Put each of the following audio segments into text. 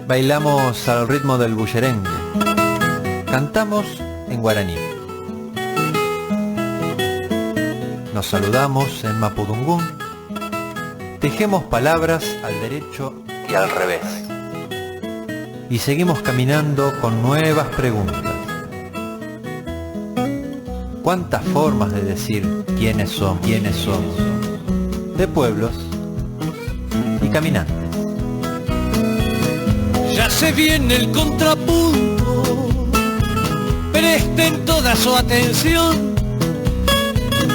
Bailamos al ritmo del bullerengue. Cantamos en guaraní. Nos saludamos en mapudungún. Tejemos palabras al derecho y al revés. Y seguimos caminando con nuevas preguntas. ¿Cuántas formas de decir quiénes son? De pueblos y caminantes. Ya se viene el contrapunto, presten toda su atención.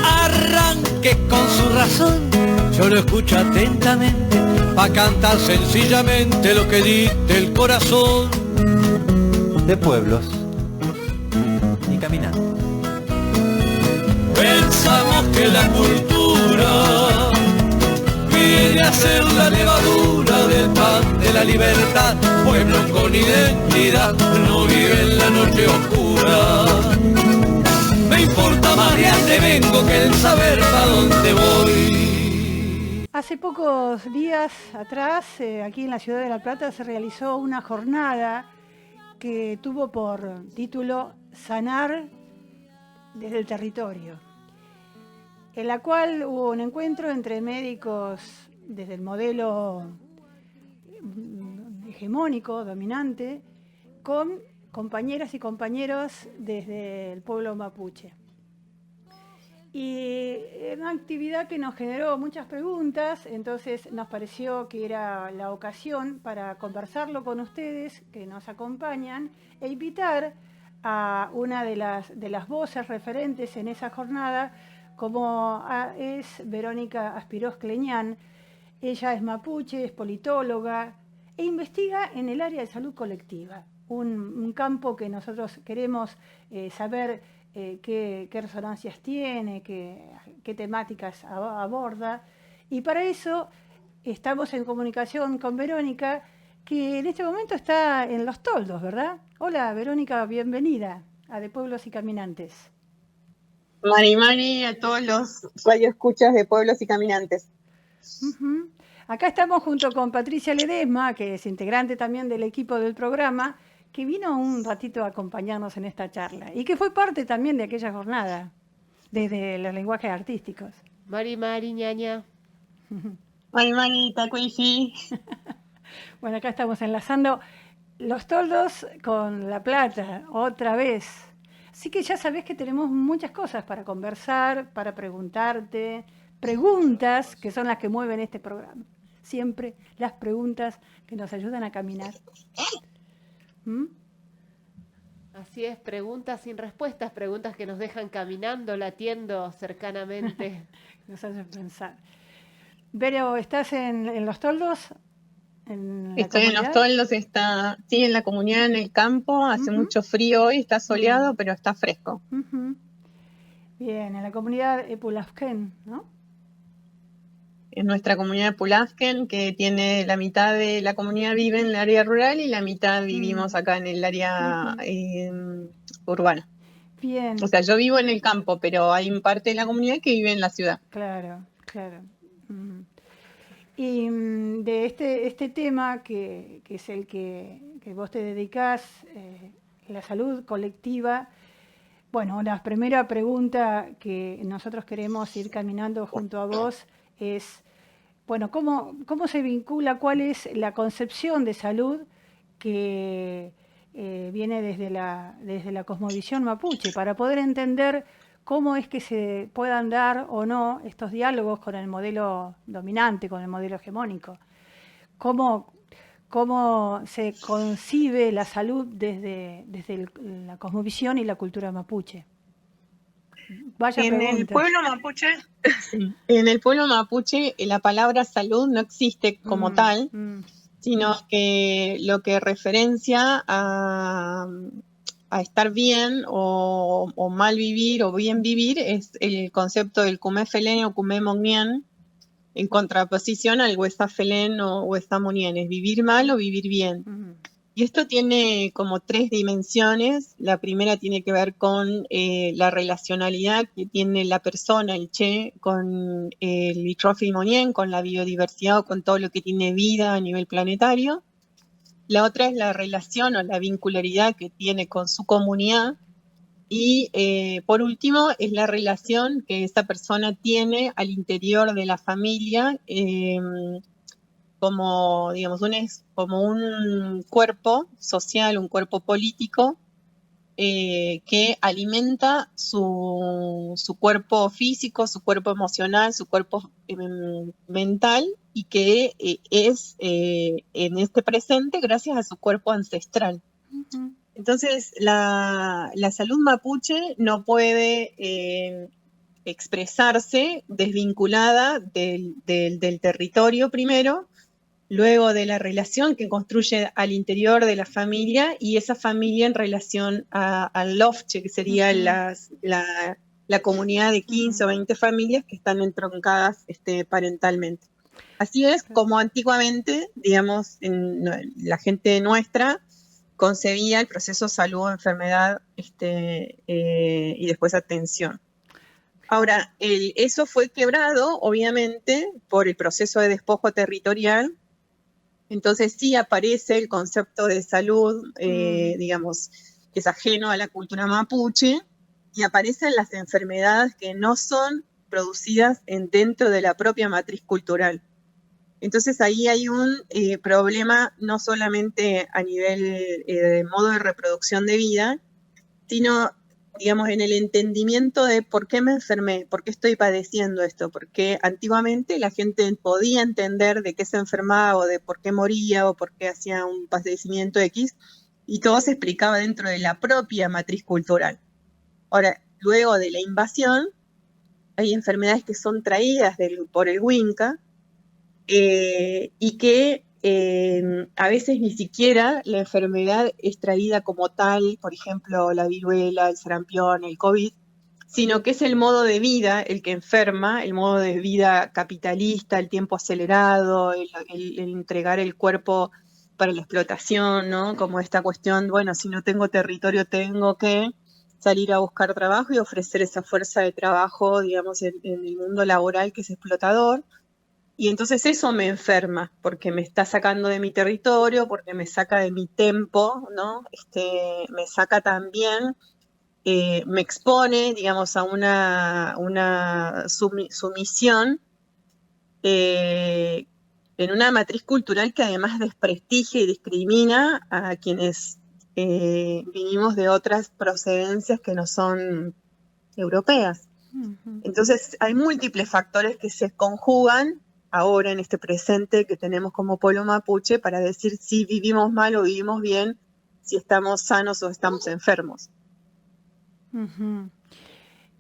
Arranque con su razón, yo lo escucho atentamente, pa' cantar sencillamente lo que dicte el corazón. De pueblos y caminantes. Pensamos que la cultura viene a ser la levadura del pan de la libertad. Pueblo con identidad no vive en la noche oscura. Me importa más de dónde vengo que el saber para dónde voy. Hace pocos días atrás, aquí en la ciudad de La Plata, se realizó una jornada que tuvo por título Sanar desde el territorio, en la cual hubo un encuentro entre médicos desde el modelo hegemónico, dominante, con compañeras y compañeros desde el pueblo mapuche. Y era una actividad que nos generó muchas preguntas, entonces nos pareció que era la ocasión para conversarlo con ustedes que nos acompañan e invitar a una de las voces referentes en esa jornada, como es Verónica Aspirós Cleñán. Ella es mapuche, es politóloga e investiga en el área de salud colectiva, un campo que nosotros queremos saber qué resonancias tiene, qué temáticas aborda. Y para eso estamos en comunicación con Verónica, que en este momento está en Los Toldos, ¿verdad? Hola Verónica, bienvenida a De Pueblos y Caminantes. Mari, a todos los radioescuchas de Pueblos y Caminantes. Uh-huh. Acá estamos junto con Patricia Ledesma, que es integrante también del equipo del programa, que vino un ratito a acompañarnos en esta charla y que fue parte también de aquella jornada, desde los lenguajes artísticos. Mari, ñaña. Mari, tacuifi. Bueno, acá estamos enlazando Los Toldos con La Plata, otra vez. Así que ya sabés que tenemos muchas cosas para conversar, para preguntarte, preguntas que son las que mueven este programa. Siempre las preguntas que nos ayudan a caminar. ¿Mm? Así es, preguntas sin respuestas, preguntas que nos dejan caminando, latiendo cercanamente. Nos hacen pensar. Vero, ¿estás en Los Toldos? Estoy en Los Toldos, sí, en la comunidad, en el campo, hace mucho frío hoy, está soleado, pero está fresco. Bien, en la comunidad Epulafquén, ¿no? En nuestra comunidad de Pulafquén, que tiene la mitad de la comunidad vive en el área rural y la mitad vivimos acá en el área urbana. Bien. O sea, yo vivo en el campo, pero hay parte de la comunidad que vive en la ciudad. Claro. Y de este tema que es el que vos te dedicás, la salud colectiva, bueno, la primera pregunta que nosotros queremos ir caminando junto a vos es, bueno, ¿cómo se vincula, cuál es la concepción de salud que viene desde la cosmovisión mapuche, para poder entender cómo es que se puedan dar o no estos diálogos con el modelo dominante, con el modelo hegemónico? ¿Cómo se concibe la salud desde la cosmovisión y la cultura mapuche? Vaya pregunta. En el pueblo mapuche la palabra salud no existe como tal, sino que lo que referencia a estar bien o mal vivir o bien vivir es el concepto del cumé felén o cumé monien, en contraposición al huesa felén o huesa monien, es vivir mal o vivir bien. Y esto tiene como 3 dimensiones. La primera tiene que ver con la relacionalidad que tiene la persona, el Che, con el Littrofi Monien, con la biodiversidad o con todo lo que tiene vida a nivel planetario. La otra es la relación o la vincularidad que tiene con su comunidad. Y por último es la relación que esa persona tiene al interior de la familia, como, digamos, como un cuerpo social, un cuerpo político que alimenta su cuerpo físico, su cuerpo emocional, su cuerpo mental, y que es en este presente gracias a su cuerpo ancestral. Uh-huh. Entonces, la salud mapuche no puede expresarse desvinculada del territorio primero, luego de la relación que construye al interior de la familia y esa familia en relación al Lofche, que sería la comunidad de 15 o 20 familias que están entroncadas parentalmente. Así es como antiguamente, digamos, la gente nuestra concebía el proceso salud-enfermedad y después atención. Ahora, eso fue quebrado, obviamente, por el proceso de despojo territorial. Entonces sí aparece el concepto de salud, digamos, que es ajeno a la cultura mapuche, y aparecen las enfermedades que no son producidas dentro de la propia matriz cultural. Entonces ahí hay un problema no solamente a nivel de modo de reproducción de vida, sino, digamos, en el entendimiento de por qué me enfermé, por qué estoy padeciendo esto, porque antiguamente la gente podía entender de qué se enfermaba o de por qué moría o por qué hacía un padecimiento X, y todo se explicaba dentro de la propia matriz cultural. Ahora, luego de la invasión, hay enfermedades que son traídas por el Winca, y que a veces ni siquiera la enfermedad es traída como tal, por ejemplo, la viruela, el sarampión, el COVID, sino que es el modo de vida el que enferma, el modo de vida capitalista, el tiempo acelerado, el entregar el cuerpo para la explotación, ¿no? Como esta cuestión, bueno, si no tengo territorio tengo que salir a buscar trabajo y ofrecer esa fuerza de trabajo, digamos, en el mundo laboral que es explotador. Y entonces eso me enferma, porque me está sacando de mi territorio, porque me saca de mi tempo, ¿no? Me saca también, me expone, digamos, a una sumisión en una matriz cultural que además desprestigia y discrimina a quienes vinimos de otras procedencias que no son europeas. Uh-huh. Entonces hay múltiples factores que se conjugan ahora en este presente que tenemos como pueblo mapuche para decir si vivimos mal o vivimos bien, si estamos sanos o estamos enfermos. Uh-huh.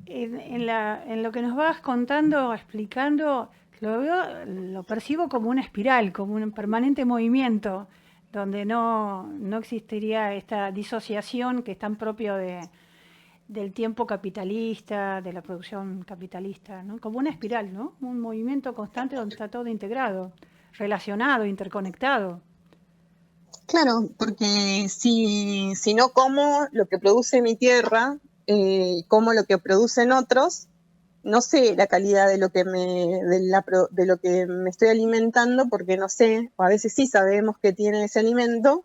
En lo que nos vas contando, explicando, lo percibo como una espiral, como un permanente movimiento, donde no existiría esta disociación que es tan propio del tiempo capitalista, de la producción capitalista, ¿no? Como una espiral, ¿no? Un movimiento constante donde está todo integrado, relacionado, interconectado. Claro, porque si no como lo que produce mi tierra, como lo que producen otros, no sé la calidad de lo que me estoy alimentando, porque no sé, o a veces sí sabemos que tiene ese alimento,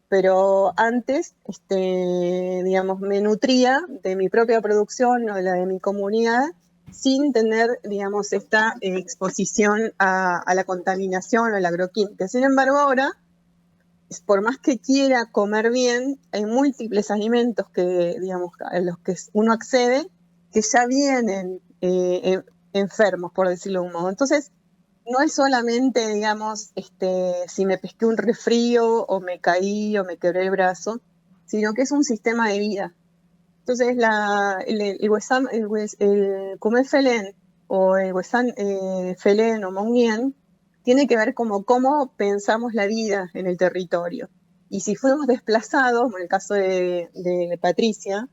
pero antes, digamos, me nutría de mi propia producción o de la de mi comunidad sin tener, digamos, esta exposición a la contaminación o a la agroquímica. Sin embargo, ahora, por más que quiera comer bien, hay múltiples alimentos que, digamos, a los que uno accede que ya vienen enfermos, por decirlo de un modo. Entonces, no es solamente, digamos, si me pesqué un resfrío o me caí o me quebré el brazo, sino que es un sistema de vida. Entonces, el Kume Felen o el Huesan Felen o Monguien tiene que ver como cómo pensamos la vida en el territorio. Y si fuimos desplazados, en el caso de Patricia,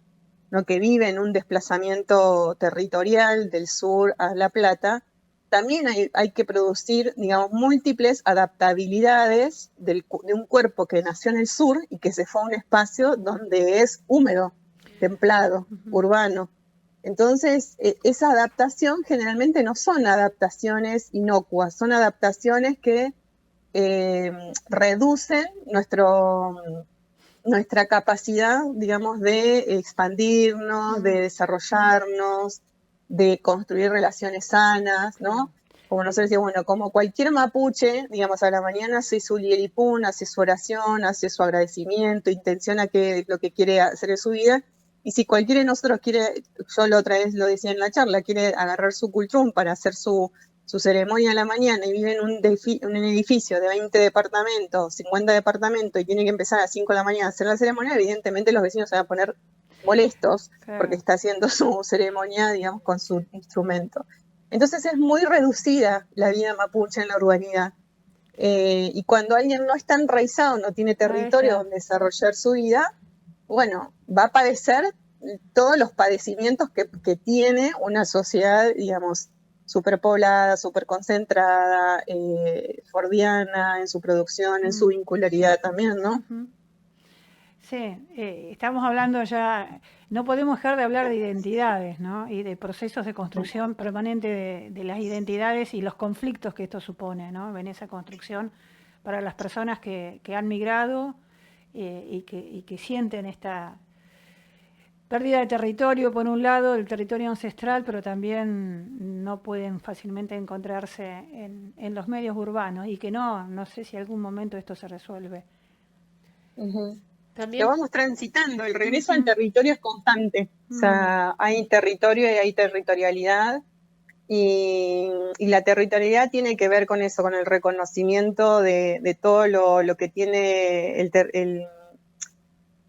¿no? Que vive en un desplazamiento territorial del sur a La Plata, también hay que producir, digamos, múltiples adaptabilidades de un cuerpo que nació en el sur y que se fue a un espacio donde es húmedo, templado, urbano. Entonces, esa adaptación generalmente no son adaptaciones inocuas, son adaptaciones que reducen nuestra capacidad, digamos, de expandirnos, de desarrollarnos, de construir relaciones sanas, ¿no? Como nosotros decíamos, bueno, como cualquier mapuche, digamos, a la mañana hace su lieripún, hace su oración, hace su agradecimiento, intenciona lo que quiere hacer en su vida, y si cualquiera de nosotros quiere, yo la otra vez lo decía en la charla, quiere agarrar su cultrún para hacer su ceremonia a la mañana y vive en un edificio de 20 departamentos, 50 departamentos y tiene que empezar a las 5 de la mañana a hacer la ceremonia, evidentemente los vecinos se van a poner molestos porque está haciendo su ceremonia, digamos, con su instrumento. Entonces es muy reducida la vida mapuche en la urbanidad. Y cuando alguien no está enraizado, no tiene territorio donde desarrollar su vida, bueno, va a padecer todos los padecimientos que tiene una sociedad, digamos, superpoblada, superconcentrada, fordiana en su producción, en su vincularidad también, ¿no? Sí, estamos hablando ya, no podemos dejar de hablar de identidades, ¿no? Y de procesos de construcción permanente de las identidades y los conflictos que esto supone, ¿no? En esa construcción para las personas que han migrado y que sienten esta pérdida de territorio, por un lado, el territorio ancestral, pero también no pueden fácilmente encontrarse en los medios urbanos y que no sé si en algún momento esto se resuelve. También lo vamos transitando, el regreso al territorio es constante, o sea, hay territorio y hay territorialidad, y la territorialidad tiene que ver con eso, con el reconocimiento de todo lo que tiene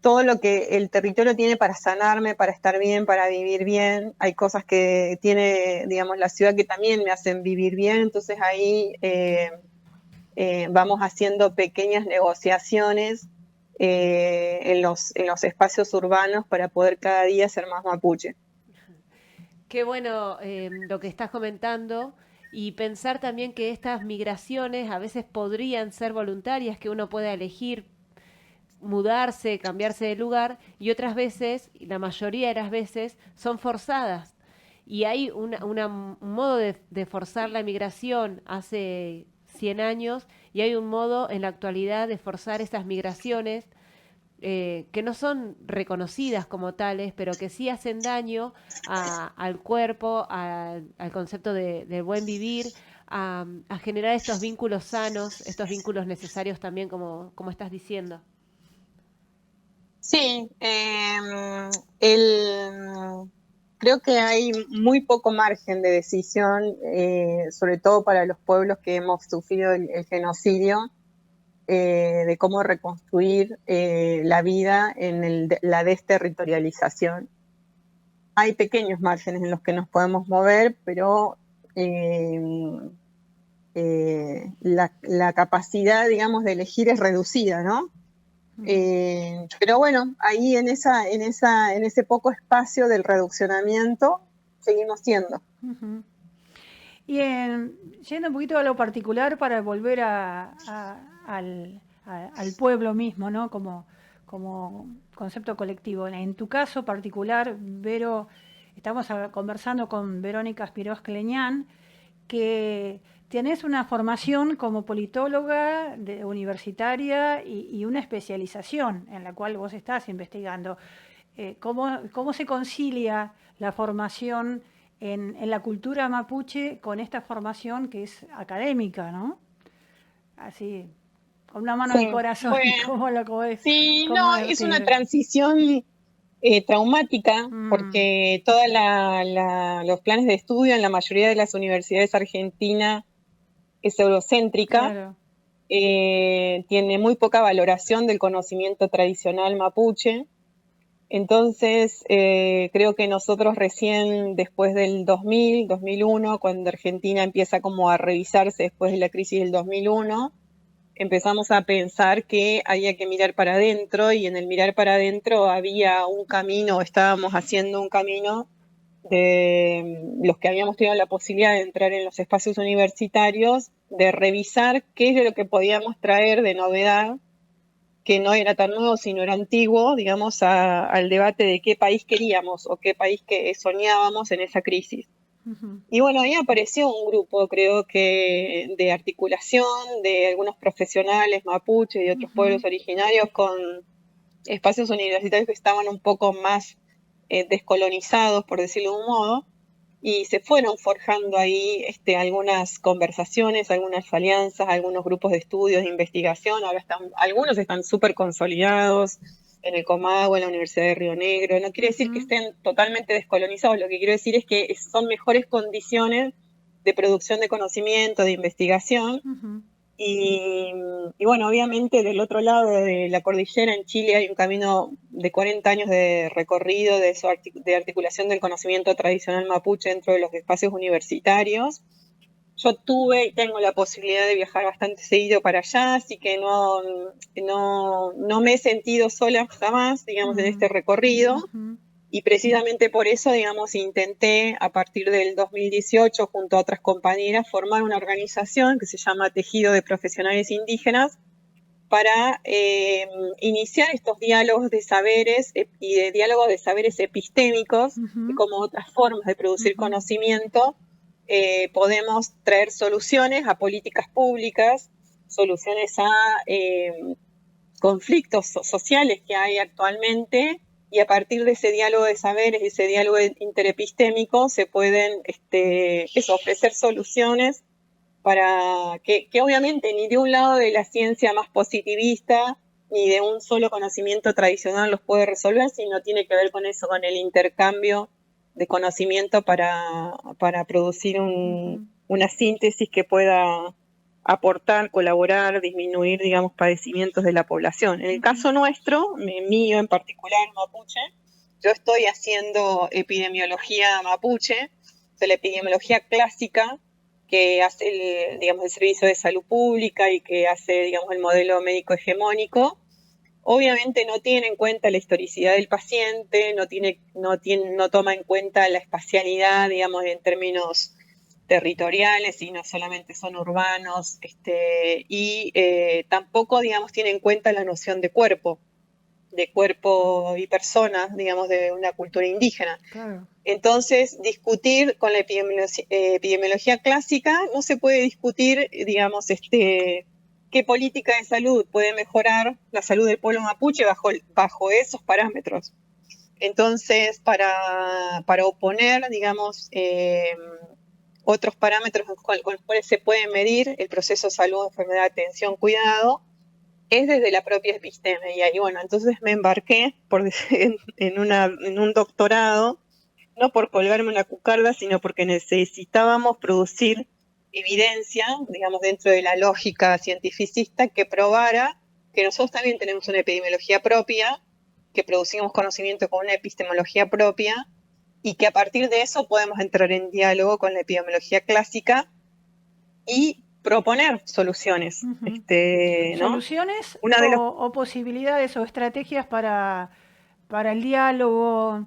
todo lo que el territorio tiene para sanarme, para estar bien, para vivir bien. Hay cosas que tiene, digamos, la ciudad que también me hacen vivir bien, entonces ahí vamos haciendo pequeñas negociaciones en los espacios urbanos para poder cada día ser más mapuche. Qué bueno lo que estás comentando, y pensar también que estas migraciones a veces podrían ser voluntarias, que uno pueda elegir mudarse, cambiarse de lugar, y otras veces, la mayoría de las veces, son forzadas. Y hay un modo de forzar la migración hace 100 años, y hay un modo en la actualidad de forzar estas migraciones que no son reconocidas como tales, pero que sí hacen daño al cuerpo, al concepto de buen vivir, a generar estos vínculos sanos, estos vínculos necesarios también, como estás diciendo. Sí, creo que hay muy poco margen de decisión, sobre todo para los pueblos que hemos sufrido el genocidio, de cómo reconstruir la vida en la desterritorialización. Hay pequeños márgenes en los que nos podemos mover, pero la capacidad, digamos, de elegir es reducida, ¿no? Pero bueno, ahí en ese poco espacio del reduccionamiento seguimos siendo. Y yendo un poquito a lo particular para volver al pueblo mismo, ¿no? Como concepto colectivo. En tu caso particular, Vero, estamos conversando con Verónica Spiros Cleñán, que tenés una formación como politóloga universitaria y una especialización en la cual vos estás investigando. ¿Cómo se concilia la formación en la cultura mapuche con esta formación que es académica, ¿no? Así, con una mano en el corazón. Bueno, sí, no, es una transición traumática, porque todos los planes de estudio en la mayoría de las universidades argentinas es eurocéntrica, claro. Tiene muy poca valoración del conocimiento tradicional mapuche. Entonces, creo que nosotros recién después del 2000, 2001, cuando Argentina empieza como a revisarse después de la crisis del 2001, empezamos a pensar que había que mirar para adentro, y en el mirar para adentro había un camino, estábamos haciendo un camino de los que habíamos tenido la posibilidad de entrar en los espacios universitarios, de revisar qué es lo que podíamos traer de novedad, que no era tan nuevo, sino era antiguo, digamos, al debate de qué país queríamos o qué país que soñábamos en esa crisis. Y bueno, ahí apareció un grupo, creo que de articulación de algunos profesionales mapuche y de otros pueblos originarios con espacios universitarios que estaban un poco más descolonizados, por decirlo de un modo, y se fueron forjando ahí algunas conversaciones, algunas alianzas, algunos grupos de estudios, de investigación. Ahora algunos están súper consolidados en el Comahue, en la Universidad de Río Negro. No quiere decir que estén totalmente descolonizados, lo que quiero decir es que son mejores condiciones de producción de conocimiento, de investigación. Y bueno, obviamente del otro lado de la cordillera en Chile hay un camino de 40 años de recorrido de articulación del conocimiento tradicional mapuche dentro de los espacios universitarios. Yo tuve y tengo la posibilidad de viajar bastante seguido para allá, así que no me he sentido sola jamás, digamos, en este recorrido. Y precisamente por eso, digamos, intenté a partir del 2018, junto a otras compañeras, formar una organización que se llama Tejido de Profesionales Indígenas para iniciar estos diálogos de saberes y de diálogos de saberes epistémicos, y como otras formas de producir conocimiento, podemos traer soluciones a políticas públicas, soluciones a conflictos sociales que hay actualmente, y a partir de ese diálogo de saberes y ese diálogo interepistémico se pueden ofrecer soluciones para que obviamente ni de un lado de la ciencia más positivista ni de un solo conocimiento tradicional los puede resolver, sino tiene que ver con eso, con el intercambio de conocimiento para producir una síntesis que pueda aportar, colaborar, disminuir, digamos, padecimientos de la población. En el caso nuestro, mío en particular, mapuche, yo estoy haciendo epidemiología mapuche, la epidemiología clásica, que hace el servicio de salud pública y que hace, digamos, el modelo médico hegemónico. Obviamente no tiene en cuenta la historicidad del paciente, no toma en cuenta la espacialidad, digamos, en términos territoriales, y no solamente son urbanos, y tampoco, digamos, tiene en cuenta la noción de cuerpo y persona, digamos, de una cultura indígena. Claro. Entonces, discutir con la epidemiología clásica no se puede discutir, digamos, qué política de salud puede mejorar la salud del pueblo mapuche bajo esos parámetros. Entonces, para oponer, digamos, otros parámetros con los cuales se puede medir el proceso de salud, enfermedad, atención, cuidado, es desde la propia episteme. Y ahí, bueno, entonces me embarqué en un doctorado, no por colgarme una cucarda, sino porque necesitábamos producir evidencia, digamos, dentro de la lógica cientificista, que probara que nosotros también tenemos una epidemiología propia, que producimos conocimiento con una epistemología propia, y que a partir de eso podemos entrar en diálogo con la epidemiología clásica y proponer soluciones. ¿no? ¿Soluciones o posibilidades o estrategias para el diálogo?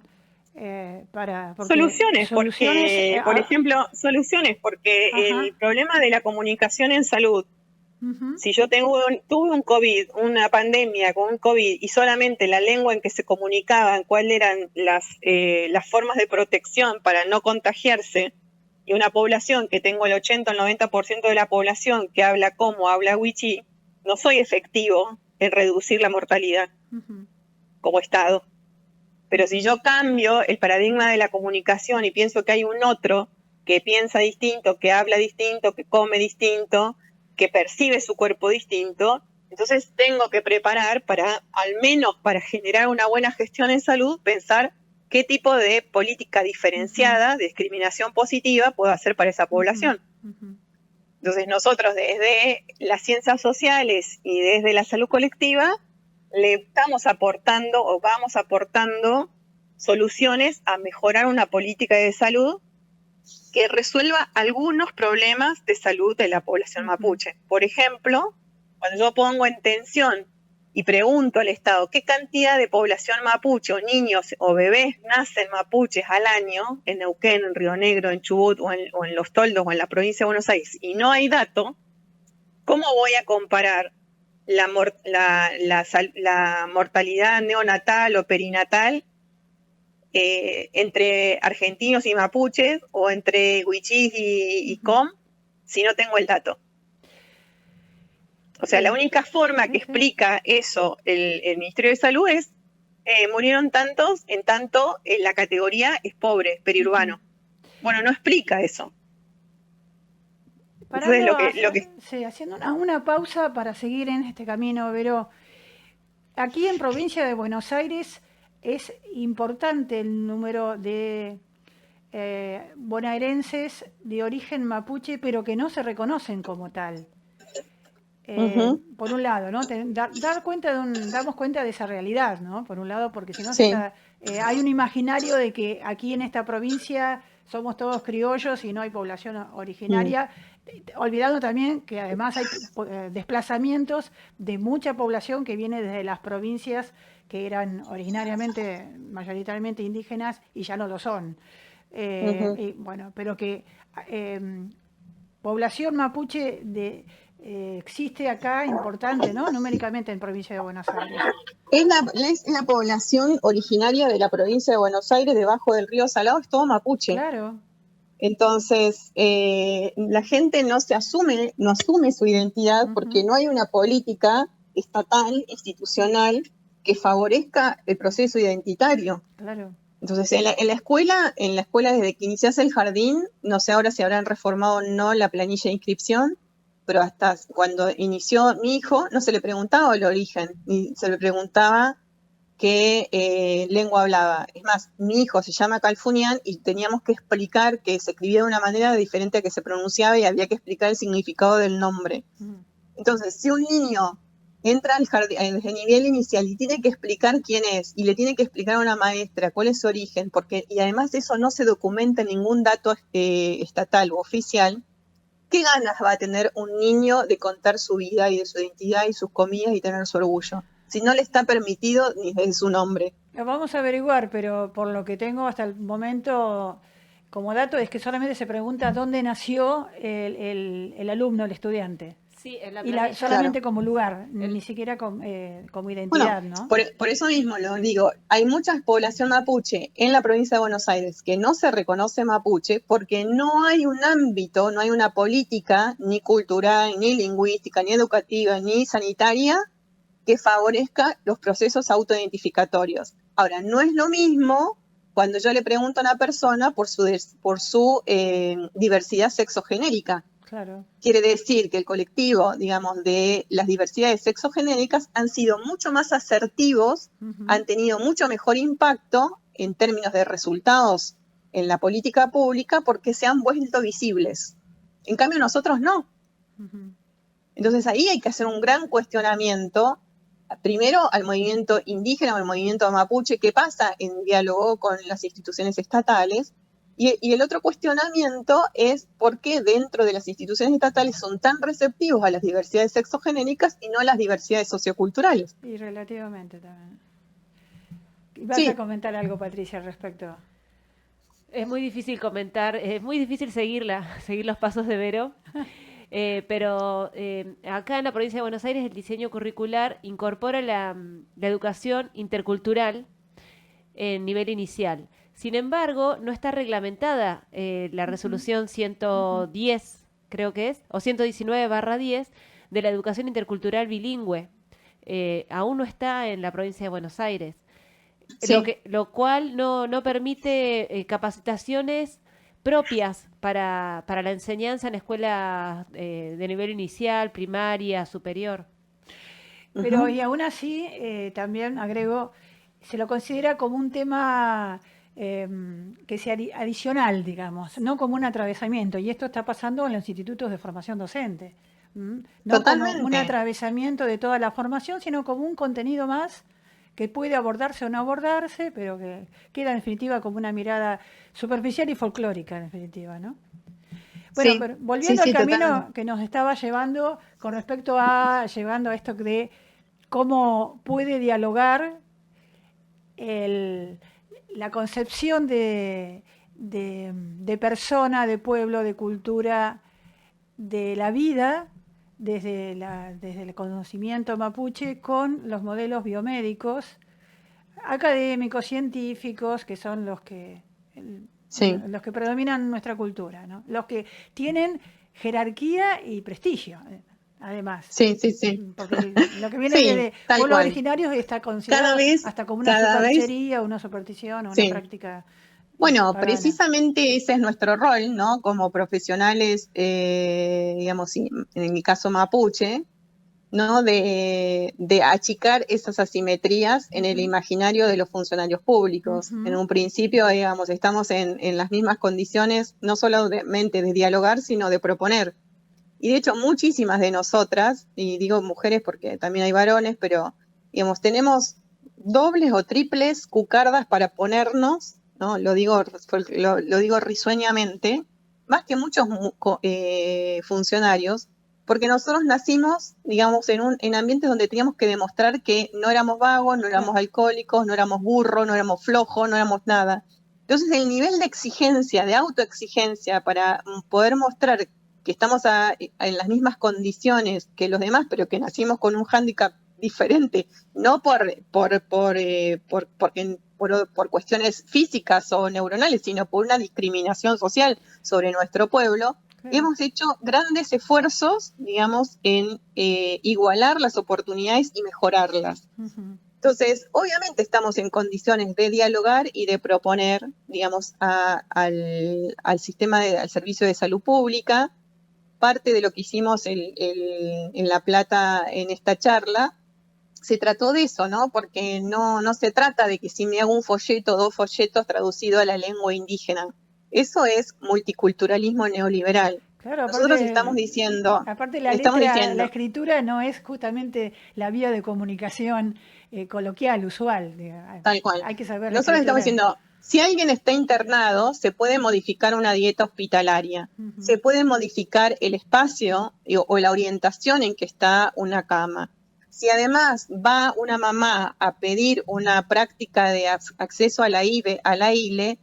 Soluciones, porque, por ejemplo, porque el problema de la comunicación en salud, si yo tuve un COVID, una pandemia con un COVID, y solamente la lengua en que se comunicaban, cuáles eran las formas de protección para no contagiarse, y una población que tengo el 80 o el 90% de la población que habla wichí, no soy efectivo en reducir la mortalidad como Estado. Pero si yo cambio el paradigma de la comunicación y pienso que hay un otro que piensa distinto, que habla distinto, que come distinto, que percibe su cuerpo distinto, entonces tengo que preparar al menos para generar una buena gestión en salud, pensar qué tipo de política diferenciada, de discriminación positiva puedo hacer para esa población. Entonces nosotros desde las ciencias sociales y desde la salud colectiva le estamos aportando o vamos aportando soluciones a mejorar una política de salud que resuelva algunos problemas de salud de la población mapuche. Por ejemplo, cuando yo pongo en tensión y pregunto al Estado qué cantidad de población mapuche o niños o bebés nacen mapuches al año en Neuquén, en Río Negro, en Chubut o en Los Toldos o en la provincia de Buenos Aires, y no hay dato, ¿cómo voy a comparar la mortalidad neonatal o perinatal entre argentinos y mapuches o entre huichís y com si no tengo el dato? O sea, la única forma que explica eso el Ministerio de Salud es murieron tantos en tanto la categoría es pobre, periurbano. Bueno, no explica eso. Entonces, sí, haciendo una pausa para seguir en este camino, Vero. Aquí en provincia de Buenos Aires es importante el número de bonaerenses de origen mapuche, pero que no se reconocen como tal. Por un lado, ¿no? Damos cuenta de esa realidad, ¿no? Por un lado, porque si no hay un imaginario de que aquí en esta provincia somos todos criollos y no hay población originaria, olvidando también que además hay desplazamientos de mucha población que viene desde las provincias que eran originariamente, mayoritariamente indígenas y ya no lo son. Y, bueno, pero que población mapuche existe acá importante, ¿no? Numéricamente en provincia de Buenos Aires. Es la población originaria de la provincia de Buenos Aires, debajo del río Salado, es todo mapuche. Claro. Entonces, la gente no asume su identidad porque no hay una política estatal, institucional, que favorezca el proceso identitario. Claro. Entonces, en la escuela desde que iniciase el jardín, no sé ahora si habrán reformado o no la planilla de inscripción, pero hasta cuando inició mi hijo no se le preguntaba el origen, ni se le preguntaba qué lengua hablaba. Es más, mi hijo se llama Calfunian y teníamos que explicar que se escribía de una manera diferente a que se pronunciaba y había que explicar el significado del nombre. Entonces, si un niño entra al jardín desde nivel inicial y tiene que explicar quién es, y le tiene que explicar a una maestra cuál es su origen, y además eso no se documenta en ningún dato estatal u oficial, ¿qué ganas va a tener un niño de contar su vida y de su identidad y sus comidas y tener su orgullo? Si no le está permitido ni desde su nombre. Lo vamos a averiguar, pero por lo que tengo hasta el momento como dato es que solamente se pregunta dónde nació el alumno, el estudiante. Sí, en la solamente como lugar, ni siquiera como identidad, bueno, ¿no? Por eso mismo lo digo, hay mucha población mapuche en la provincia de Buenos Aires que no se reconoce mapuche porque no hay un ámbito, no hay una política ni cultural, ni lingüística, ni educativa, ni sanitaria que favorezca los procesos autoidentificatorios. Ahora, no es lo mismo cuando yo le pregunto a una persona por su diversidad sexogenérica. Claro. Quiere decir que el colectivo, digamos, de las diversidades sexogenéricas han sido mucho más asertivos, han tenido mucho mejor impacto en términos de resultados en la política pública porque se han vuelto visibles. En cambio, nosotros no. Entonces ahí hay que hacer un gran cuestionamiento, primero al movimiento indígena o al movimiento mapuche, que pasa en diálogo con las instituciones estatales, y el otro cuestionamiento es por qué dentro de las instituciones estatales son tan receptivos a las diversidades sexogenéricas y no a las diversidades socioculturales. Y relativamente también. ¿Vas a comentar algo, Patricia, al respecto? Es muy difícil comentar, es muy difícil seguir los pasos de Vero. Pero acá en la provincia de Buenos Aires el diseño curricular incorpora la educación intercultural en nivel inicial. Sin embargo, no está reglamentada la resolución 110, creo que es, o 119/10 de la educación intercultural bilingüe. Aún no está en la provincia de Buenos Aires, lo cual no permite capacitaciones propias para la enseñanza en escuelas de nivel inicial, primaria, superior. Pero y aún así, también agrego, se lo considera como un tema que sea adicional, digamos, no como un atravesamiento. Y esto está pasando en los institutos de formación docente. No Totalmente. Como un atravesamiento de toda la formación, sino como un contenido más que puede abordarse o no abordarse, pero que queda en definitiva como una mirada superficial y folclórica, en definitiva, ¿no? Bueno, pero volviendo al camino que nos estaba llevando con respecto a esto de cómo puede dialogar la concepción de persona, de pueblo, de cultura, de la vida, desde el conocimiento mapuche, con los modelos biomédicos, académicos, científicos, que son los que predominan en nuestra cultura, ¿no? Los que tienen jerarquía y prestigio, además. Sí. Porque lo que viene desde pueblos originarios está considerado hasta como una superchería, una superstición, o una práctica. Bueno, precisamente ese es nuestro rol, ¿no? Como profesionales, digamos, en mi caso mapuche, ¿no? De achicar esas asimetrías en el imaginario de los funcionarios públicos. En un principio, digamos, estamos en las mismas condiciones, no solamente de dialogar, sino de proponer. Y de hecho, muchísimas de nosotras, y digo mujeres porque también hay varones, pero, digamos, tenemos dobles o triples cucardas para ponernos, ¿no? Lo digo risueñamente, más que muchos funcionarios, porque nosotros nacimos, digamos, en ambientes donde teníamos que demostrar que no éramos vagos, no éramos alcohólicos, no éramos burros, no éramos flojos, no éramos nada. Entonces, el nivel de exigencia, de autoexigencia, para poder mostrar que estamos en las mismas condiciones que los demás, pero que nacimos con un hándicap diferente, no por cuestiones físicas o neuronales, sino por una discriminación social sobre nuestro pueblo, hemos hecho grandes esfuerzos, digamos, en igualar las oportunidades y mejorarlas. Entonces, obviamente estamos en condiciones de dialogar y de proponer, digamos, al servicio de salud pública. Parte de lo que hicimos en La Plata en esta charla se trató de eso, ¿no? Porque no se trata de que si me hago un folleto, 2 folletos traducido a la lengua indígena. Eso es multiculturalismo neoliberal. Claro, nosotros estamos diciendo... Aparte la escritura no es justamente la vía de comunicación coloquial, usual. Tal cual. Hay que saber. Nosotros estamos diciendo, si alguien está internado, se puede modificar una dieta hospitalaria, se puede modificar el espacio o la orientación en que está una cama. Si además va una mamá a pedir una práctica de acceso a la ILE,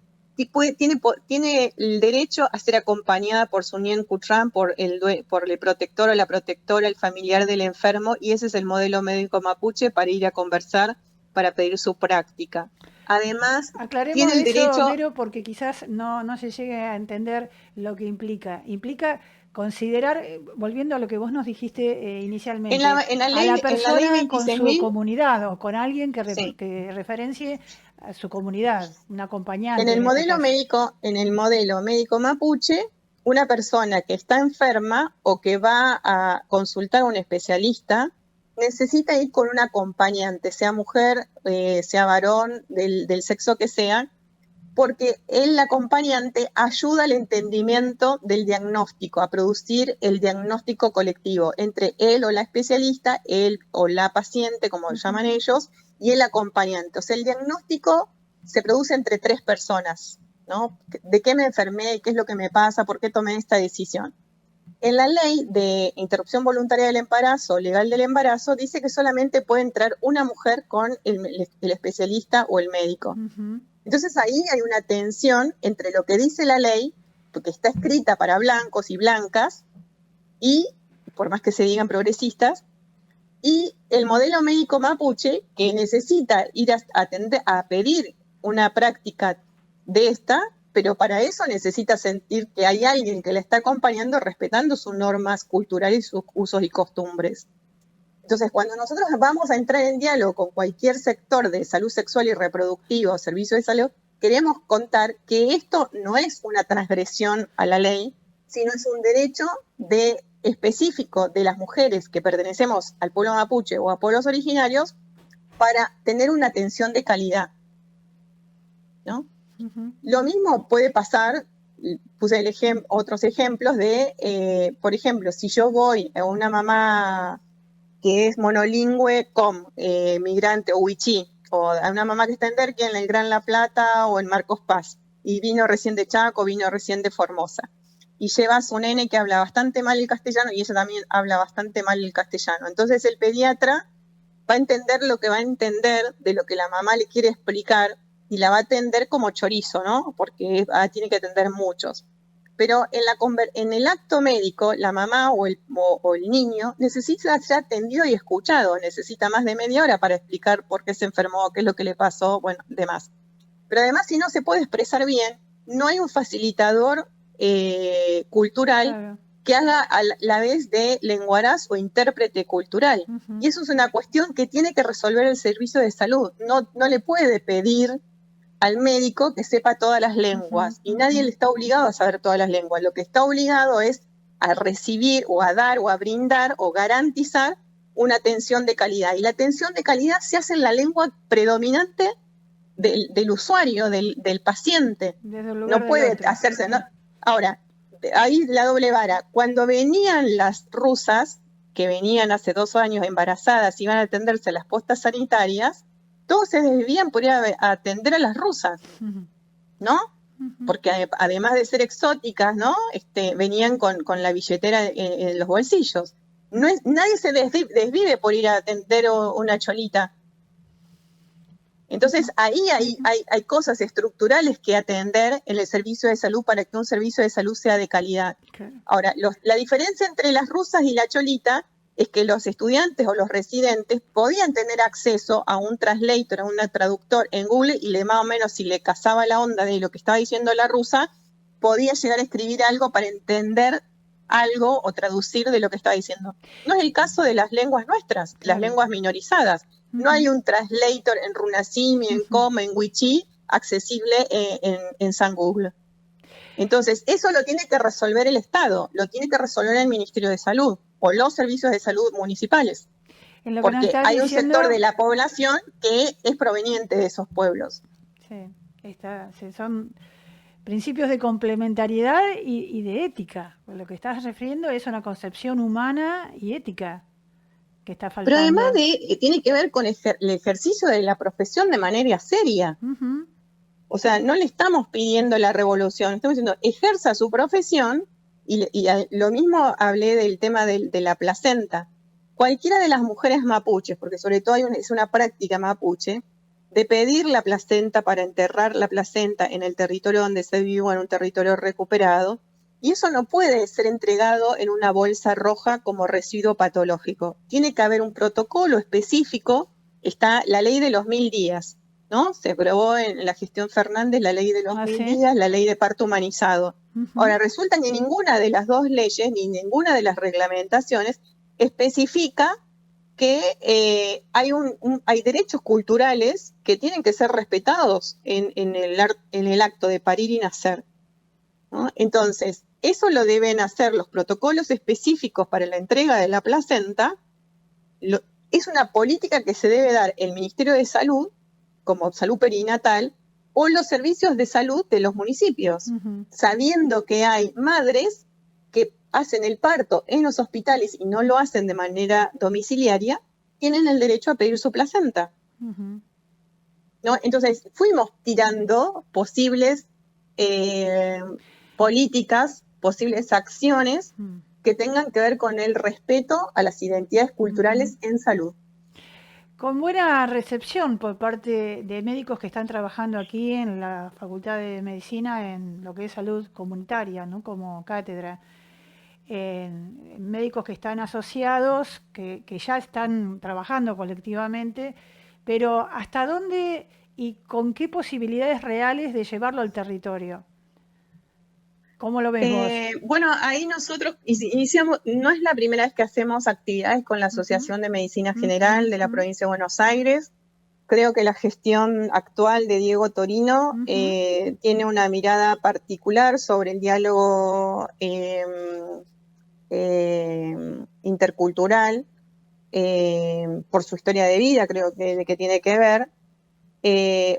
tiene el derecho a ser acompañada por su Nien Kutran, por el protector o la protectora, el familiar del enfermo, y ese es el modelo médico mapuche para ir a conversar, para pedir su práctica. Además, tiene el derecho... Vero, porque quizás no se llegue a entender lo que implica. Implica considerar, volviendo a lo que vos nos dijiste inicialmente, a la persona con su comunidad o con alguien que referencie a su comunidad, un acompañante. En el modelo médico mapuche, una persona que está enferma o que va a consultar a un especialista necesita ir con un acompañante, sea mujer, sea varón, del sexo que sea, porque el acompañante ayuda al entendimiento del diagnóstico, a producir el diagnóstico colectivo entre él o la especialista, él o la paciente, como lo llaman ellos, y el acompañante. O sea, el diagnóstico se produce entre 3 personas, ¿no? ¿De qué me enfermé? ¿Qué es lo que me pasa? ¿Por qué tomé esta decisión? En la ley de interrupción voluntaria del embarazo, legal del embarazo, dice que solamente puede entrar una mujer con el especialista o el médico. Entonces ahí hay una tensión entre lo que dice la ley, porque está escrita para blancos y blancas, y por más que se digan progresistas, y el modelo médico mapuche, que necesita ir a pedir una práctica de esta, pero para eso necesita sentir que hay alguien que la está acompañando respetando sus normas culturales, sus usos y costumbres. Entonces, cuando nosotros vamos a entrar en diálogo con cualquier sector de salud sexual y reproductiva o servicio de salud, queremos contar que esto no es una transgresión a la ley, sino es un derecho específico de las mujeres que pertenecemos al pueblo mapuche o a pueblos originarios para tener una atención de calidad, ¿no? Lo mismo puede pasar, puse otros ejemplos de, por ejemplo, si yo voy a una mamá que es monolingüe migrante o huichí, o a una mamá que está en Derqui, en el Gran La Plata o en Marcos Paz, y vino recién de Chaco, vino recién de Formosa, y lleva a su nene que habla bastante mal el castellano, y ella también habla bastante mal el castellano. Entonces el pediatra va a entender lo que va a entender de lo que la mamá le quiere explicar y la va a atender como chorizo, ¿no? Porque tiene que atender muchos. Pero en el acto médico, la mamá o el niño necesita ser atendido y escuchado, necesita más de media hora para explicar por qué se enfermó, qué es lo que le pasó, bueno, demás. Pero además, si no se puede expresar bien, no hay un facilitador cultural que haga a la vez de lenguaraz o intérprete cultural. Y eso es una cuestión que tiene que resolver el servicio de salud. No le puede pedir al médico que sepa todas las lenguas, y nadie le está obligado a saber todas las lenguas. Lo que está obligado es a recibir o a dar o a brindar o garantizar una atención de calidad. Y la atención de calidad se hace en la lengua predominante del usuario, del paciente. No puede hacerse, ¿no? Ahora, ahí la doble vara. Cuando venían las rusas, que venían hace 2 años embarazadas, iban a atenderse a las postas sanitarias, todos se desvivían por ir a atender a las rusas, ¿no? Porque además de ser exóticas, ¿no? Venían con la billetera en los bolsillos. Nadie se desvive por ir a atender una cholita. Entonces, ahí hay cosas estructurales que atender en el servicio de salud para que un servicio de salud sea de calidad. Okay. Ahora, la diferencia entre las rusas y la cholita es que los estudiantes o los residentes podían tener acceso a un translator, a un traductor en Google, y más o menos, si le cazaba la onda de lo que estaba diciendo la rusa, podía llegar a escribir algo para entender algo o traducir de lo que estaba diciendo. No es el caso de las lenguas nuestras, las lenguas minorizadas. No hay un translator en Runasimi, en Com, en Wichí, accesible en San Google. Entonces, eso lo tiene que resolver el Estado, lo tiene que resolver el Ministerio de Salud o los servicios de salud municipales. Porque hay un sector de la población que es proveniente de esos pueblos. Sí, son principios de complementariedad y de ética. Lo que estás refiriendo es una concepción humana y ética que está faltando. Pero además tiene que ver con el ejercicio de la profesión de manera seria. O sea, no le estamos pidiendo la revolución, estamos diciendo ejerza su profesión, y lo mismo hablé del tema de la placenta. Cualquiera de las mujeres mapuches, porque sobre todo es una práctica mapuche, de pedir la placenta para enterrar la placenta en el territorio donde se vive, en un territorio recuperado, y eso no puede ser entregado en una bolsa roja como residuo patológico. Tiene que haber un protocolo específico. Está la ley de los 1000 días, ¿no? Se aprobó en la gestión Fernández la ley de los 1000 días, la ley de parto humanizado. Ahora, resulta que ninguna de las dos leyes, ni ninguna de las reglamentaciones, especifica que hay derechos culturales que tienen que ser respetados en el acto de parir y nacer, ¿no? Entonces, eso lo deben hacer los protocolos específicos para la entrega de la placenta. Es una política que se debe dar el Ministerio de Salud, como salud perinatal, o los servicios de salud de los municipios, sabiendo que hay madres que hacen el parto en los hospitales y no lo hacen de manera domiciliaria, tienen el derecho a pedir su placenta. ¿No? Entonces, fuimos tirando posibles políticas, posibles acciones que tengan que ver con el respeto a las identidades culturales en salud. Con buena recepción por parte de médicos que están trabajando aquí en la Facultad de Medicina en lo que es salud comunitaria, ¿no? Como cátedra. Médicos que están asociados, que ya están trabajando colectivamente, pero ¿hasta dónde y con qué posibilidades reales de llevarlo al territorio? ¿Cómo lo ves vos? Bueno, ahí nosotros iniciamos, no es la primera vez que hacemos actividades con la Asociación de Medicina General de la provincia de Buenos Aires. Creo que la gestión actual de Diego Torino tiene una mirada particular sobre el diálogo intercultural, por su historia de vida, creo que tiene que ver.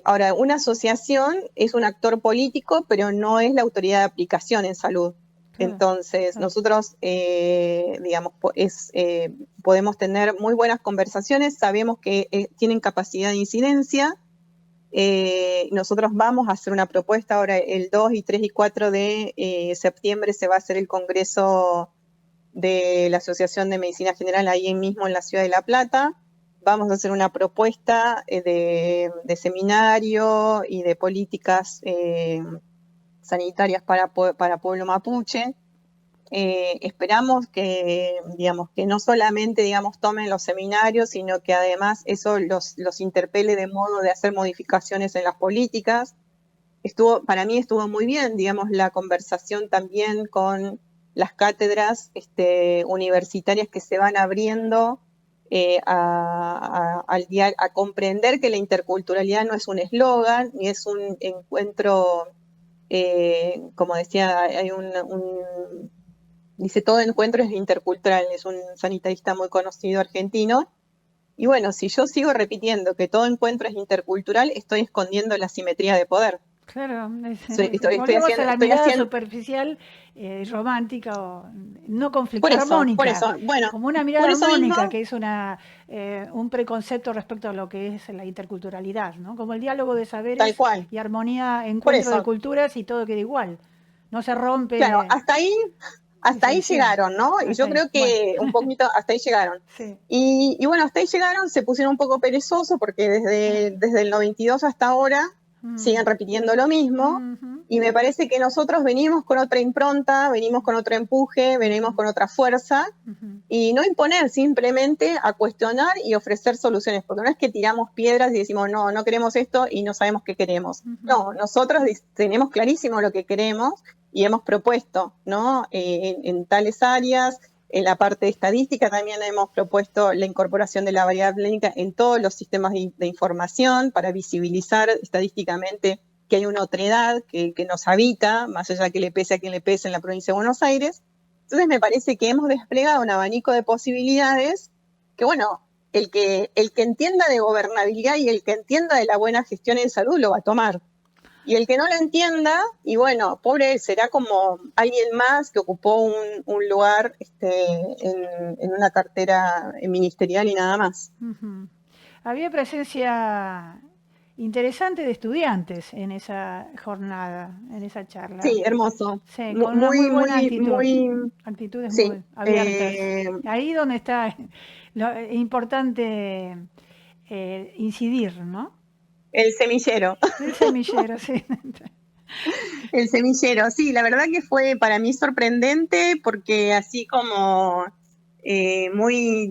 Ahora, una asociación es un actor político, pero no es la autoridad de aplicación en salud. Entonces, nosotros, podemos tener muy buenas conversaciones, sabemos que tienen capacidad de incidencia. Nosotros vamos a hacer una propuesta ahora el 2, y 3 y 4 de septiembre se va a hacer el congreso de la Asociación de Medicina General ahí mismo en la Ciudad de La Plata. vamos a hacer una propuesta de seminario y de políticas sanitarias para pueblo mapuche. Esperamos que, digamos, que no solamente, digamos, tomen los seminarios, sino que además eso los interpele de modo de hacer modificaciones en las políticas. Para mí estuvo muy bien, digamos, la conversación también con las cátedras universitarias que se van abriendo a comprender que la interculturalidad no es un eslogan, ni es un encuentro, como decía, dice todo encuentro es intercultural, es un sanitarista muy conocido argentino. Y bueno, si yo sigo repitiendo que todo encuentro es intercultural, estoy escondiendo la simetría de poder. Claro, volvemos a la mirada superficial, romántica o no armónica. Por eso, bueno, como una mirada armónica mismo, que es un preconcepto respecto a lo que es la interculturalidad, ¿no? Como el diálogo de saberes tal cual. Y armonía, encuentro de culturas y todo queda igual. No se rompe. Claro, hasta ahí llegaron, ¿no? Y yo creo que un poquito hasta ahí llegaron. Sí. Y bueno, hasta ahí llegaron, se pusieron un poco perezosos porque desde el 92 hasta ahora siguen repitiendo lo mismo, y me parece que nosotros venimos con otra impronta, venimos con otro empuje, venimos con otra fuerza, y no imponer, simplemente a cuestionar y ofrecer soluciones, porque no es que tiramos piedras y decimos, no queremos esto y no sabemos qué queremos. No, nosotros tenemos clarísimo lo que queremos y hemos propuesto, ¿no? En tales áreas. En la parte de estadística también hemos propuesto la incorporación de la variable étnica en todos los sistemas de información para visibilizar estadísticamente que hay una otredad que nos habita, más allá que le pese a quien le pese en la provincia de Buenos Aires. Entonces me parece que hemos desplegado un abanico de posibilidades que, bueno, el que entienda de gobernabilidad y el que entienda de la buena gestión en salud lo va a tomar. Y el que no lo entienda, y bueno, pobre, será como alguien más que ocupó un lugar en una cartera ministerial y nada más. Había presencia interesante de estudiantes en esa jornada, en esa charla. Sí, hermoso. Sí, con una muy buena actitud. Actitudes muy abiertas. Ahí donde está lo importante incidir, ¿no? El semillero. El semillero, sí. El semillero, sí, la verdad que fue para mí sorprendente porque así como muy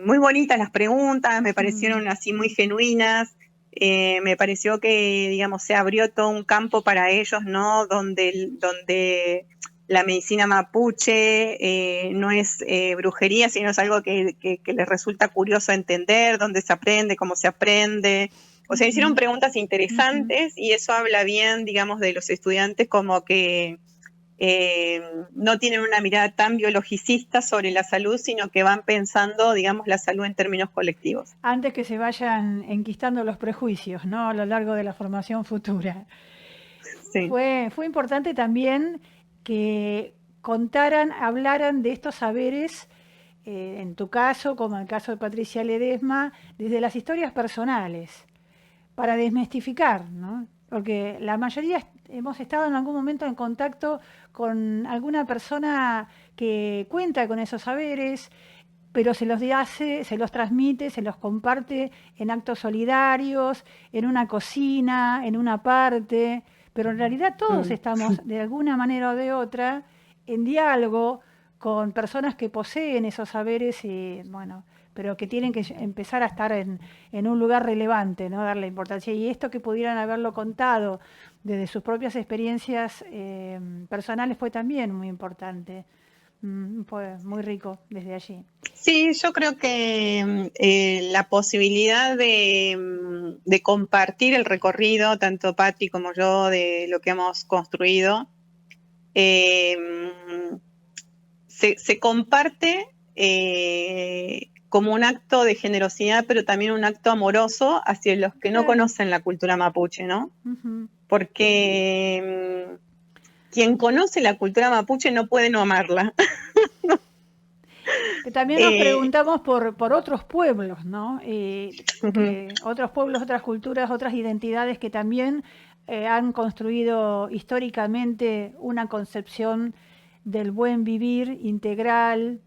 bonitas las preguntas, me parecieron así muy genuinas, me pareció que, digamos, se abrió todo un campo para ellos, ¿no? Donde la medicina mapuche no es brujería, sino es algo que les resulta curioso entender, dónde se aprende, cómo se aprende. O sea, hicieron preguntas interesantes y eso habla bien, digamos, de los estudiantes como que no tienen una mirada tan biologicista sobre la salud, sino que van pensando, digamos, la salud en términos colectivos. Antes que se vayan enquistando los prejuicios, ¿no? A lo largo de la formación futura. Sí. Fue importante también que hablaran de estos saberes, en tu caso, como en el caso de Patricia Ledesma, desde las historias personales, para desmistificar, ¿no? Porque la mayoría hemos estado en algún momento en contacto con alguna persona que cuenta con esos saberes, pero se los hace, se los transmite, se los comparte en actos solidarios, en una cocina, en una parte, pero en realidad todos estamos de alguna manera o de otra en diálogo con personas que poseen esos saberes y, bueno, pero que tienen que empezar a estar en un lugar relevante, ¿no? Darle importancia. Y esto que pudieran haberlo contado desde sus propias experiencias personales fue también muy importante. Fue muy rico desde allí. Sí, yo creo que la posibilidad de compartir el recorrido, tanto Pati como yo, de lo que hemos construido, se comparte como un acto de generosidad, pero también un acto amoroso hacia los que no conocen la cultura mapuche, ¿no? Porque quien conoce la cultura mapuche no puede no amarla. También nos preguntamos por otros pueblos, ¿no? Otros pueblos, otras culturas, otras identidades que también han construido históricamente una concepción del buen vivir integral,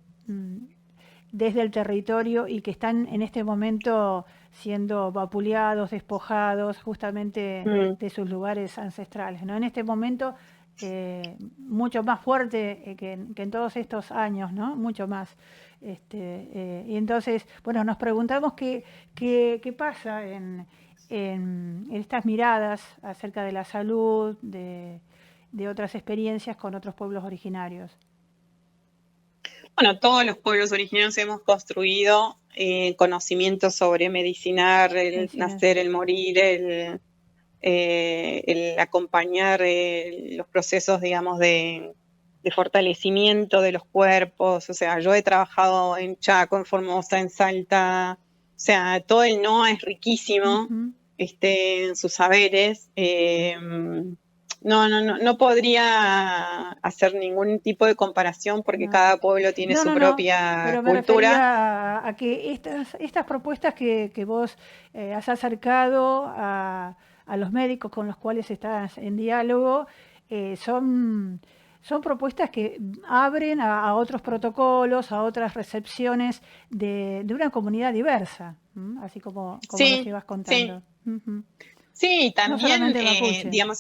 desde el territorio y que están en este momento siendo vapuleados, despojados justamente de sus lugares ancestrales, ¿no? En este momento mucho más fuerte que en todos estos años, ¿no? Mucho más. Y entonces, bueno, nos preguntamos qué pasa en estas miradas acerca de la salud, de otras experiencias con otros pueblos originarios. Bueno, todos los pueblos originarios hemos construido conocimientos sobre medicinar, el nacer, el morir, el acompañar los procesos, digamos, de fortalecimiento de los cuerpos. O sea, yo he trabajado en Chaco, en Formosa, en Salta. O sea, todo el NOA es riquísimo en sus saberes. No podría hacer ningún tipo de comparación porque cada pueblo tiene su propia pero me cultura. Refería a que estas propuestas que vos has acercado a los médicos con los cuales estás en diálogo son propuestas que abren a otros protocolos, a otras recepciones de una comunidad diversa, así como Sí, nos ibas contando. Sí, también, digamos,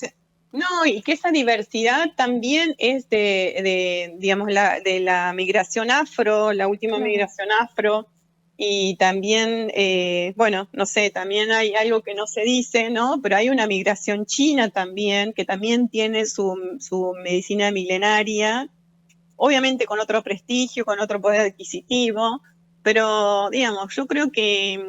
no, y que esa diversidad también es digamos, de la migración afro, la última migración afro, y también, bueno, no sé, también hay algo que no se dice, ¿no? Pero hay una migración china también, que también tiene su medicina milenaria, obviamente con otro prestigio, con otro poder adquisitivo, pero, digamos, yo creo que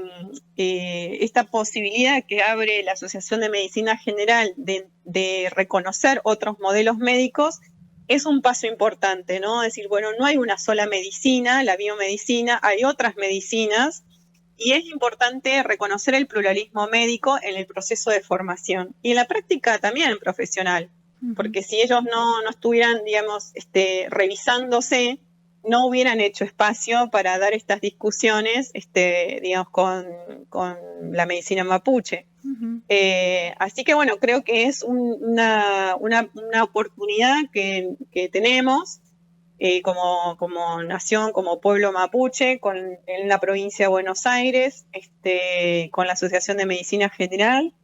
esta posibilidad que abre la Asociación de Medicina General de reconocer otros modelos médicos es un paso importante, ¿no? Es decir, bueno, no hay una sola medicina, la biomedicina, hay otras medicinas, y es importante reconocer el pluralismo médico en el proceso de formación y en la práctica también profesional, porque si ellos no estuvieran, digamos, revisándose, no hubieran hecho espacio para dar estas discusiones, digamos, con la medicina mapuche. Así que, bueno, creo que es una oportunidad que tenemos como nación, como pueblo mapuche, en la provincia de Buenos Aires, con la Asociación de Medicina General.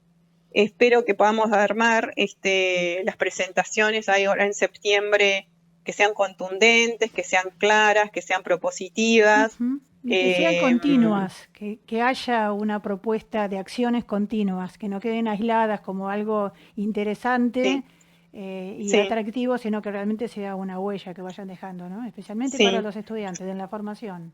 Espero que podamos armar las presentaciones ahora en septiembre, que sean contundentes, que sean claras, que sean propositivas. Y que sean continuas, que haya una propuesta de acciones continuas, que no queden aisladas como algo interesante y atractivo, sino que realmente sea una huella que vayan dejando, ¿no? Especialmente para los estudiantes en la formación.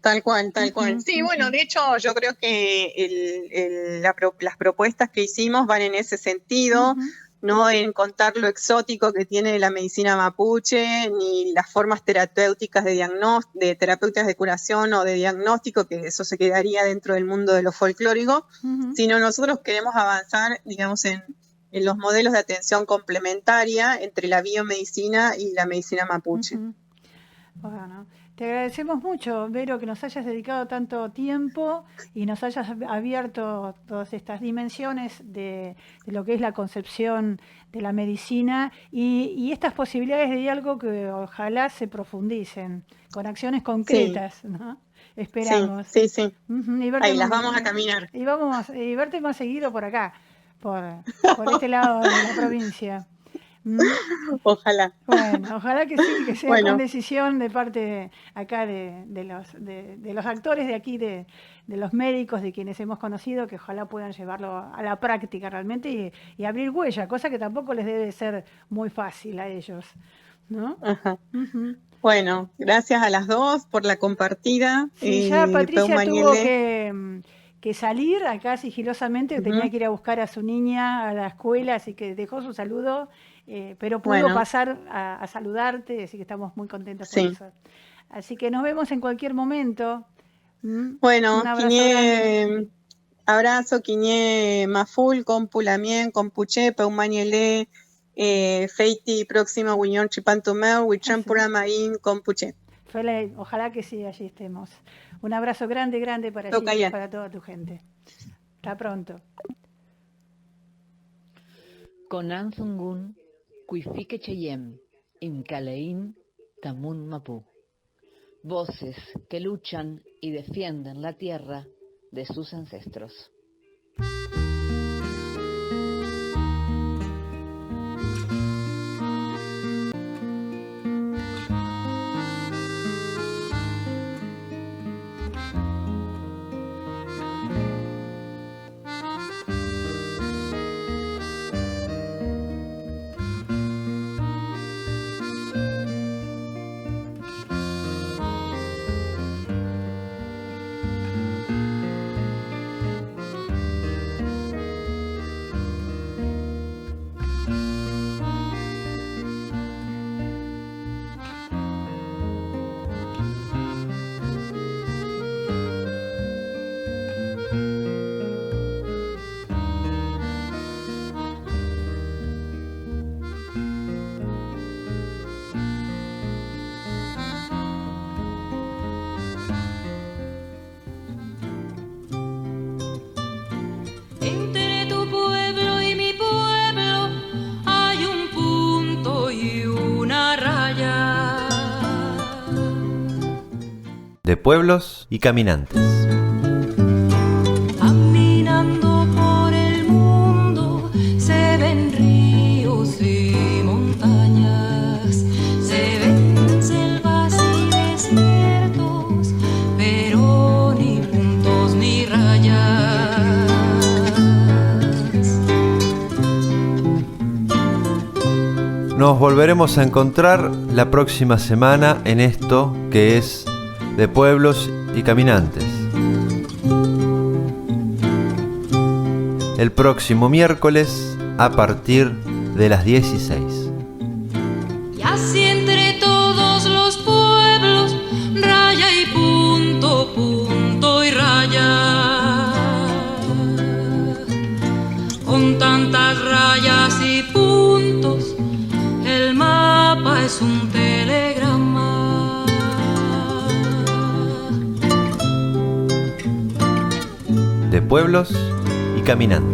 Tal cual, tal cual. Sí, bueno, de hecho yo creo que las propuestas que hicimos van en ese sentido, no en contar lo exótico que tiene la medicina mapuche, ni las formas terapéuticas de terapeutas de curación o de diagnóstico, que eso se quedaría dentro del mundo de lo folclórico, sino nosotros queremos avanzar, digamos, en los modelos de atención complementaria entre la biomedicina y la medicina mapuche. Bueno, te agradecemos mucho, Vero, que nos hayas dedicado tanto tiempo y nos hayas abierto todas estas dimensiones de lo que es la concepción de la medicina y estas posibilidades de diálogo que ojalá se profundicen con acciones concretas, ¿no? Esperamos. Sí. Ahí las vamos a caminar. Y verte más seguido por acá, por este lado de la provincia. Ojalá. Bueno, ojalá que sí, que sea con decisión de parte acá de los actores de aquí, de los médicos, de quienes hemos conocido, que ojalá puedan llevarlo a la práctica realmente y abrir huella, cosa que tampoco les debe ser muy fácil a ellos, ¿no? Ajá. Bueno, gracias a las dos por la compartida. Sí, ya Patricia tuvo que salir acá sigilosamente, tenía que ir a buscar a su niña a la escuela, así que dejó su saludo. Pero pudo pasar a saludarte, así que estamos muy contentos por eso. Así que nos vemos en cualquier momento. Bueno, un abrazo, Quiñé, Maful, Compulamien, Compuche, Peumanielé, Feiti, Próxima, Wiñón, Chipantumeu, Huichampura, Maín, Compuche. Ojalá que sí, allí estemos. Un abrazo grande para allí y para toda tu gente. Hasta pronto. Con Anzungun, Cuifique Cheyem, Incaleín, Tamun Mapú. voces que luchan y defienden la tierra de sus ancestros. De pueblos y caminantes. Caminando por el mundo se ven ríos y montañas, se ven selvas y desiertos, pero ni puntos ni rayas. Nos volveremos a encontrar la próxima semana en esto que es De pueblos y caminantes. El próximo miércoles a partir de las 16. Y así entre todos los pueblos, raya y punto, punto y raya. Con tantas rayas y puntos, el mapa es un telegrama. De pueblos y caminantes.